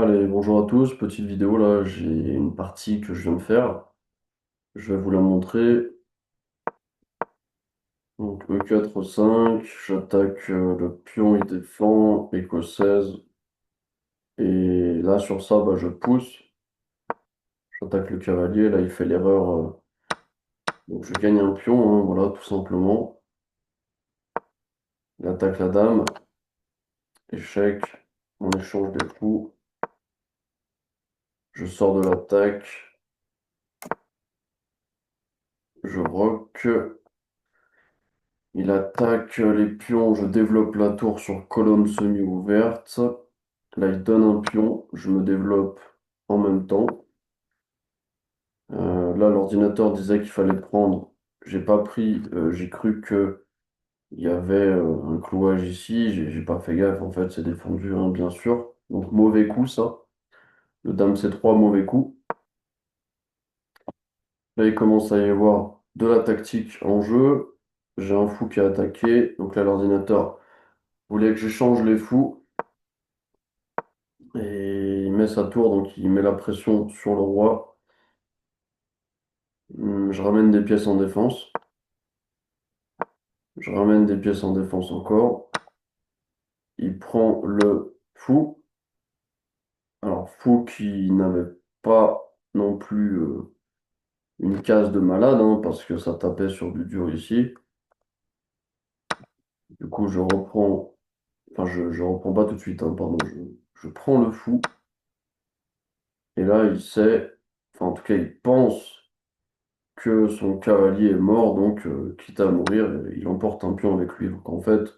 Allez, bonjour à tous, petite vidéo là, j'ai une partie que je viens de faire, je vais vous la montrer. Donc E4, 5, j'attaque le pion, il défend, écossaise, et là sur ça, je pousse, j'attaque le cavalier, là il fait l'erreur, donc je gagne un pion, hein, voilà, tout simplement. Il attaque la dame, échec, on échange des coups, je sors de l'attaque, je roque. Il attaque les pions, je développe la tour sur colonne semi-ouverte. Là, il donne un pion, je me développe en même temps. Là, l'ordinateur disait qu'il fallait prendre. J'ai pas pris, j'ai cru que il y avait un clouage ici. J'ai pas fait gaffe, en fait, c'est défendu, hein, bien sûr. Donc, mauvais coup, ça. Le dame C3, mauvais coup. Là, il commence à y avoir de la tactique en jeu. J'ai un fou qui a attaqué. Donc là, l'ordinateur voulait que j'échange les fous. Et il met sa tour, donc il met la pression sur le roi. Je ramène des pièces en défense. Je ramène des pièces en défense encore. Il prend le fou. Alors, fou qui n'avait pas non plus une case de malade, hein, parce que ça tapait sur du dur ici. Du coup, je reprends. Enfin, je reprends pas tout de suite, hein, pardon. Je prends le fou. Et là, il sait. Enfin, en tout cas, il pense que son cavalier est mort, donc quitte à mourir, il emporte un pion avec lui. Donc en fait,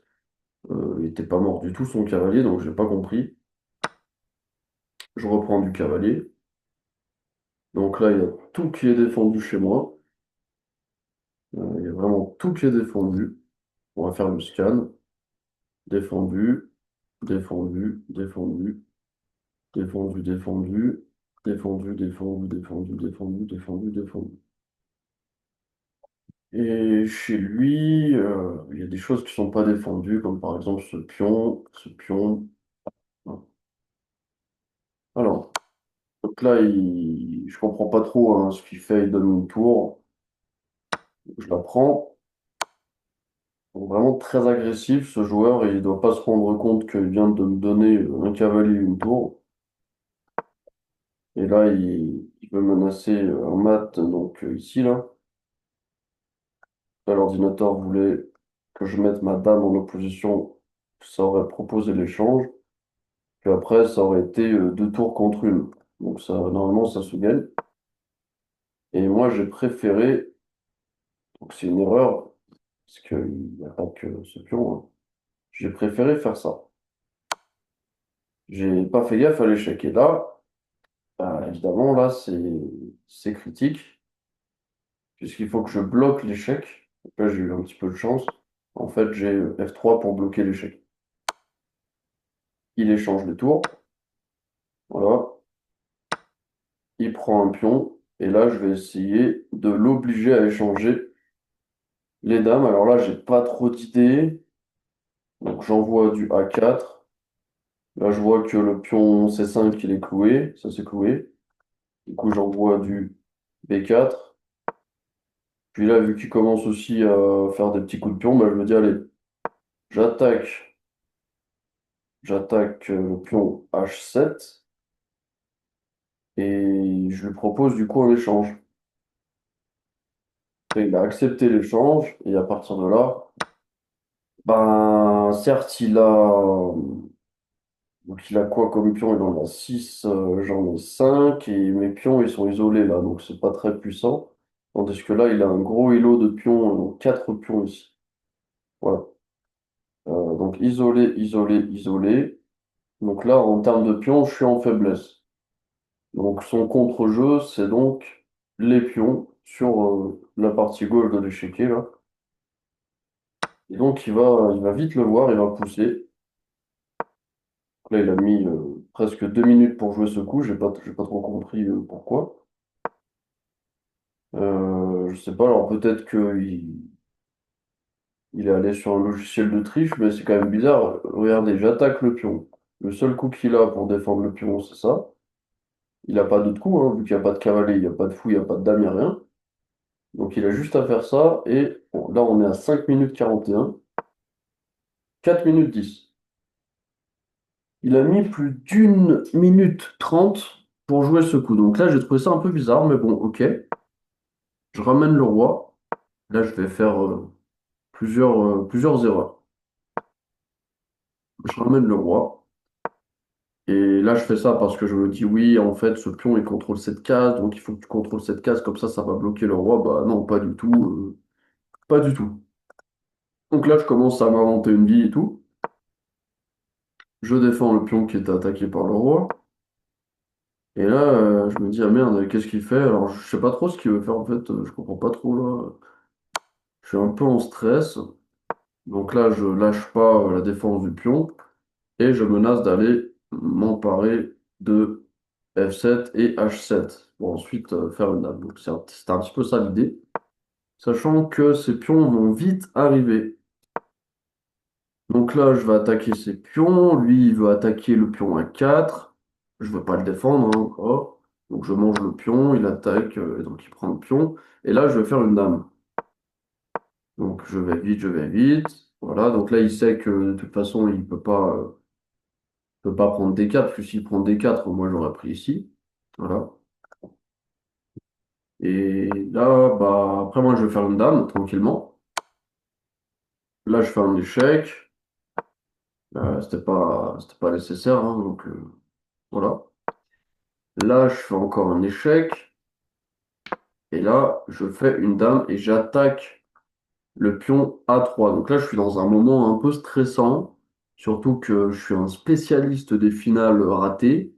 il n'était pas mort du tout son cavalier, donc j'ai pas compris. Je reprends du cavalier. Donc là, il y a tout qui est défendu chez moi. Il y a vraiment tout qui est défendu. On va faire le scan. Défendu, défendu, défendu, défendu, défendu, défendu, défendu, défendu, défendu, défendu, défendu. Et chez lui, il y a des choses qui sont pas défendues, comme par exemple ce pion, ce pion. Alors, donc là, je comprends pas trop hein, ce qu'il fait. Il donne une tour, je la prends. Donc, vraiment très agressif ce joueur et il doit pas se rendre compte qu'il vient de me donner un cavalier et une tour. Et là, il veut menacer un mat, donc ici, là. Là, l'ordinateur voulait que je mette ma dame en opposition. Ça aurait proposé l'échange. Puis après, ça aurait été deux tours contre une. Donc ça, normalement, ça se gagne. Et moi, j'ai préféré, donc c'est une erreur, parce qu'il n'y a pas que ce pion, hein. J'ai préféré faire ça. J'ai pas fait gaffe à l'échec. Et là, évidemment, là, c'est critique, puisqu'il faut que je bloque l'échec. Donc là, j'ai eu un petit peu de chance. En fait, j'ai F3 pour bloquer l'échec. Il échange les tours. Voilà. Il prend un pion. Et là, je vais essayer de l'obliger à échanger les dames. Alors là, j'ai pas trop d'idées. Donc j'envoie du A4. Là, je vois que le pion C5, il est cloué. Ça, c'est cloué. Du coup, j'envoie du B4. Puis là, vu qu'il commence aussi à faire des petits coups de pion, je me dis, allez, j'attaque. J'attaque le pion H7. Et je lui propose du coup un échange. Après, il a accepté l'échange. Et à partir de là, certes, donc il a quoi comme pion? Il en a 6, j'en ai 5 et mes pions ils sont isolés là, donc c'est pas très puissant. Tandis que là, il a un gros îlot de pions, donc 4 pions ici. Voilà. Donc isolé, isolé, isolé. Donc là, en termes de pions, je suis en faiblesse. Donc son contre-jeu, c'est donc les pions sur la partie gauche de l'échiquier là. Et donc il va vite le voir, il va pousser. Là, il a mis presque 2 minutes pour jouer ce coup, j'ai pas trop compris pourquoi. Je sais pas, alors peut-être qu'il est allé sur un logiciel de triche, mais c'est quand même bizarre. Regardez, j'attaque le pion. Le seul coup qu'il a pour défendre le pion, c'est ça. Il n'a pas d'autre coup, hein, vu qu'il n'y a pas de cavalier, il n'y a pas de fou, il n'y a pas de dame, il n'y a rien. Donc il a juste à faire ça, et bon, là on est à 5 minutes 41, 4 minutes 10. Il a mis plus d'une minute 30 pour jouer ce coup. Donc là j'ai trouvé ça un peu bizarre, mais bon, ok. Je ramène le roi. Là je vais faire plusieurs erreurs. Je ramène le roi. Et là je fais ça parce que je me dis oui, en fait ce pion il contrôle cette case, donc il faut que tu contrôles cette case, comme ça va bloquer le roi. Bah non, pas du tout. Pas du tout. Donc là je commence à m'inventer une vie et tout. Je défends le pion qui est attaqué par le roi. Et là, je me dis, ah merde, qu'est-ce qu'il fait? Alors, je sais pas trop ce qu'il veut faire en fait, je comprends pas trop là. Je suis un peu en stress. Donc là, je lâche pas la défense du pion et je menace d'aller m'emparer de F7 et H7 pour ensuite faire une dame. Donc c'était un petit peu ça l'idée. Sachant que ces pions vont vite arriver. Donc là, je vais attaquer ces pions. Lui, il veut attaquer le pion A4. Je veux pas le défendre, hein, encore. Donc je mange le pion, il attaque, et donc il prend le pion. Et là, je vais faire une dame. Donc je vais vite, je vais vite. Voilà, donc là, il sait que de toute façon, il peut pas prendre D4, parce que s'il prend D4, moi, j'aurais pris ici. Voilà. Et là, bah, après, moi, je vais faire une dame, tranquillement. Là, je fais un échec. C'était pas nécessaire, hein, donc voilà. Là, je fais encore un échec. Et là, je fais une dame et j'attaque le pion A3. Donc là, je suis dans un moment un peu stressant, surtout que je suis un spécialiste des finales ratées.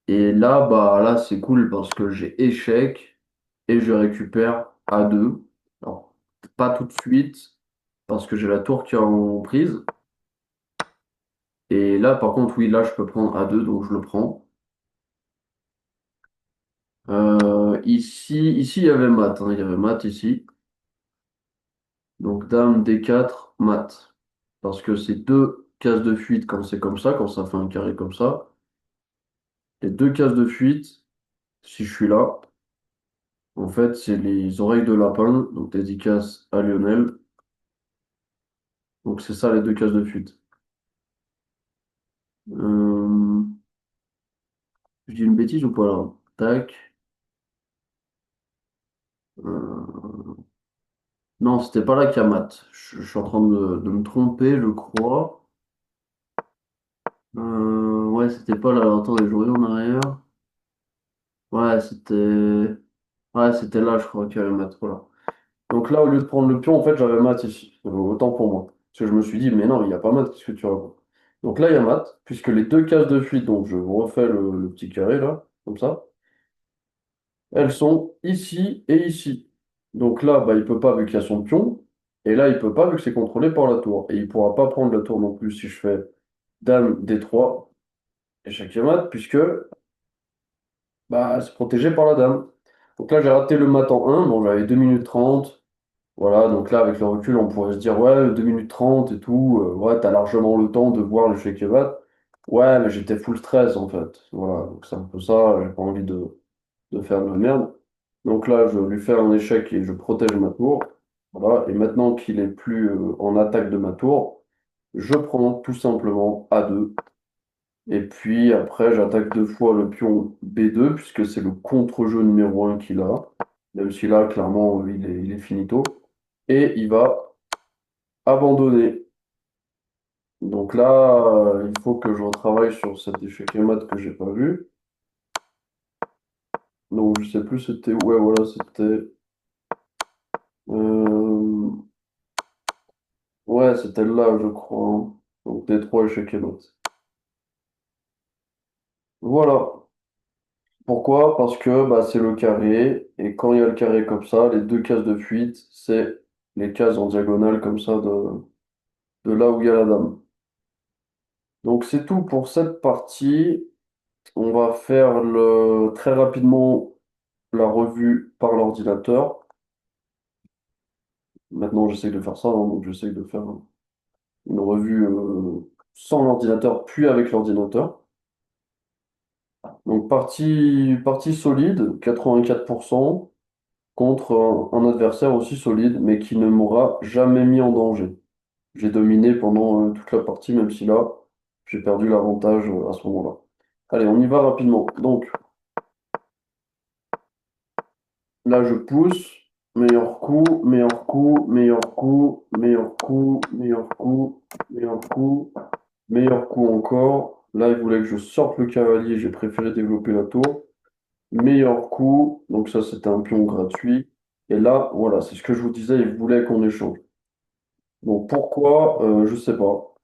Et là, bah là, c'est cool parce que j'ai échec et je récupère A2. Alors, pas tout de suite, parce que j'ai la tour qui est en prise. Et là, par contre, oui, là, je peux prendre A2, donc je le prends. Ici, il y avait mat, hein, il y avait mat ici. Donc dame D4, mat. Parce que c'est deux cases de fuite quand c'est comme ça, quand ça fait un carré comme ça. Les deux cases de fuite, si je suis là, en fait, c'est les oreilles de lapin, donc dédicace à Lionel. Donc c'est ça les deux cases de fuite. Euh, je dis une bêtise ou pas là? Tac. Euh, non, c'était pas là qu'il y a mat. Je suis en train de me tromper, je crois. Ouais, c'était pas là. Alors, attendez, je reviens en arrière. Ouais, c'était là, je crois qu'il y avait mat. Voilà. Donc là, au lieu de prendre le pion, en fait, j'avais mat ici. Autant pour moi. Parce que je me suis dit, mais non, il n'y a pas mat, qu'est-ce que tu racontes? Donc là, il y a mat, puisque les deux cases de fuite, donc je vous refais le petit carré là, comme ça, elles sont ici et ici. Donc là, bah, il peut pas vu qu'il y a son pion, et là, il peut pas vu que c'est contrôlé par la tour. Et il pourra pas prendre la tour non plus si je fais dame D3, échec et mat, puisque bah, c'est protégé par la dame. Donc là, j'ai raté le mat en 1, bon, j'avais 2 minutes 30. Voilà, donc là, avec le recul, on pourrait se dire, ouais, 2 minutes 30 et tout, ouais, t'as largement le temps de voir le shake et mat. Ouais, mais j'étais full stress, en fait. Voilà, donc c'est un peu ça, j'ai pas envie de faire de la merde. Donc là, je lui fais un échec et je protège ma tour. Voilà, et maintenant qu'il est plus en attaque de ma tour, je prends tout simplement A2. Et puis après, j'attaque deux fois le pion B2, puisque c'est le contre-jeu numéro 1 qu'il a. Même si là, clairement, il est finito. Et il va abandonner. Donc là, il faut que je retravaille sur cet échec et mat que j'ai pas vu. Donc je sais plus, c'était. Ouais, voilà, c'était. euh, Ouais, c'était là, je crois, hein. Donc D3 échec et mat. Voilà. Pourquoi? Parce que bah, c'est le carré. Et quand il y a le carré comme ça, les deux cases de fuite, c'est les cases en diagonale comme ça de là où il y a la dame. Donc c'est tout pour cette partie. On va faire très rapidement la revue par l'ordinateur. Maintenant, j'essaie de faire ça, hein, donc j'essaie de faire une revue. sans l'ordinateur, puis avec l'ordinateur. Donc partie solide, 84%, contre un adversaire aussi solide, mais qui ne m'aura jamais mis en danger. J'ai dominé pendant toute la partie, même si là, j'ai perdu l'avantage à ce moment-là. Allez, on y va rapidement. Donc là, je pousse. Meilleur coup, meilleur coup, meilleur coup, meilleur coup, meilleur coup, meilleur coup, meilleur coup encore. Là, il voulait que je sorte le cavalier, j'ai préféré développer la tour. Meilleur coup, donc ça c'était un pion gratuit. Et là, voilà, c'est ce que je vous disais, il voulait qu'on échange. Donc pourquoi? Je sais pas.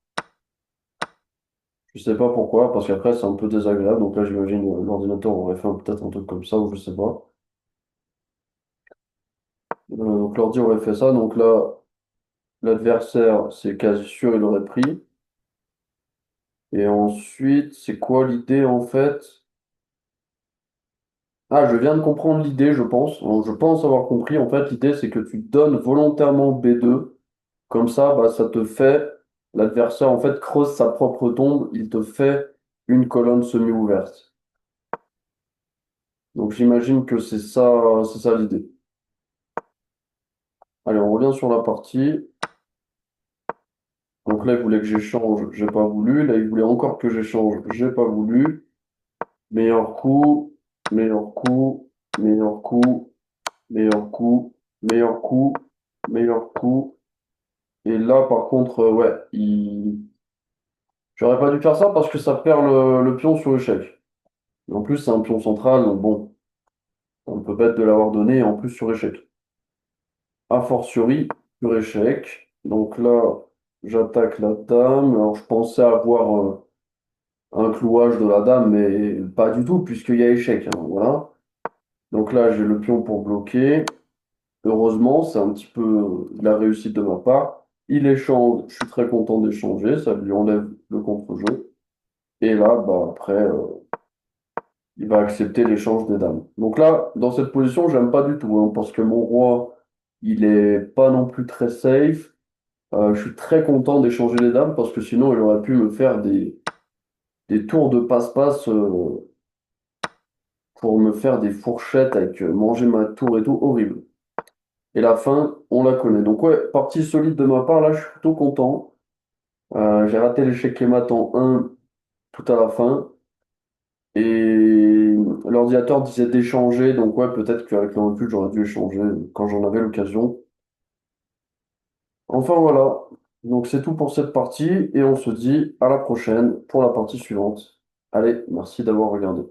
Je sais pas pourquoi, parce qu'après c'est un peu désagréable. Donc là, j'imagine l'ordinateur aurait fait peut-être un truc comme ça, ou je sais pas. Donc l'ordi aurait fait ça. Donc là, l'adversaire, c'est quasi sûr, il aurait pris. Et ensuite, c'est quoi l'idée en fait? Ah, je viens de comprendre l'idée, je pense. Donc, je pense avoir compris. En fait, l'idée, c'est que tu donnes volontairement B2. Comme ça, bah, ça te fait, l'adversaire en fait creuse sa propre tombe, il te fait une colonne semi-ouverte. Donc j'imagine que c'est ça l'idée. Allez, on revient sur la partie. Donc là, il voulait que j'échange, j'ai pas voulu. Là, il voulait encore que j'échange, j'ai pas voulu. Meilleur coup, meilleur coup, meilleur coup, meilleur coup, meilleur coup, meilleur coup. Et là, par contre, ouais, j'aurais pas dû faire ça parce que ça perd le pion sur échec. Et en plus, c'est un pion central, donc bon. On peut bête de l'avoir donné, et en plus sur échec. A fortiori, sur échec. Donc là, j'attaque la dame. Alors, je pensais avoir un clouage de la dame, mais pas du tout, puisqu'il y a échec, hein, voilà. Donc là, j'ai le pion pour bloquer. Heureusement, c'est un petit peu de la réussite de ma part. Il échange, je suis très content d'échanger, ça lui enlève le contre-jeu. Et là, bah, après, il va accepter l'échange des dames. Donc là, dans cette position, j'aime pas du tout, hein, parce que mon roi, il est pas non plus très safe. Je suis très content d'échanger les dames parce que sinon, il aurait pu me faire des tours de passe-passe pour me faire des fourchettes avec manger ma tour et tout, horrible. Et la fin, on la connaît. Donc ouais, partie solide de ma part, là, je suis plutôt content. J'ai raté l'échec mat en 1 tout à la fin. Et l'ordinateur disait d'échanger, donc ouais, peut-être qu'avec le recul, j'aurais dû échanger quand j'en avais l'occasion. Enfin voilà, donc c'est tout pour cette partie et on se dit à la prochaine pour la partie suivante. Allez, merci d'avoir regardé.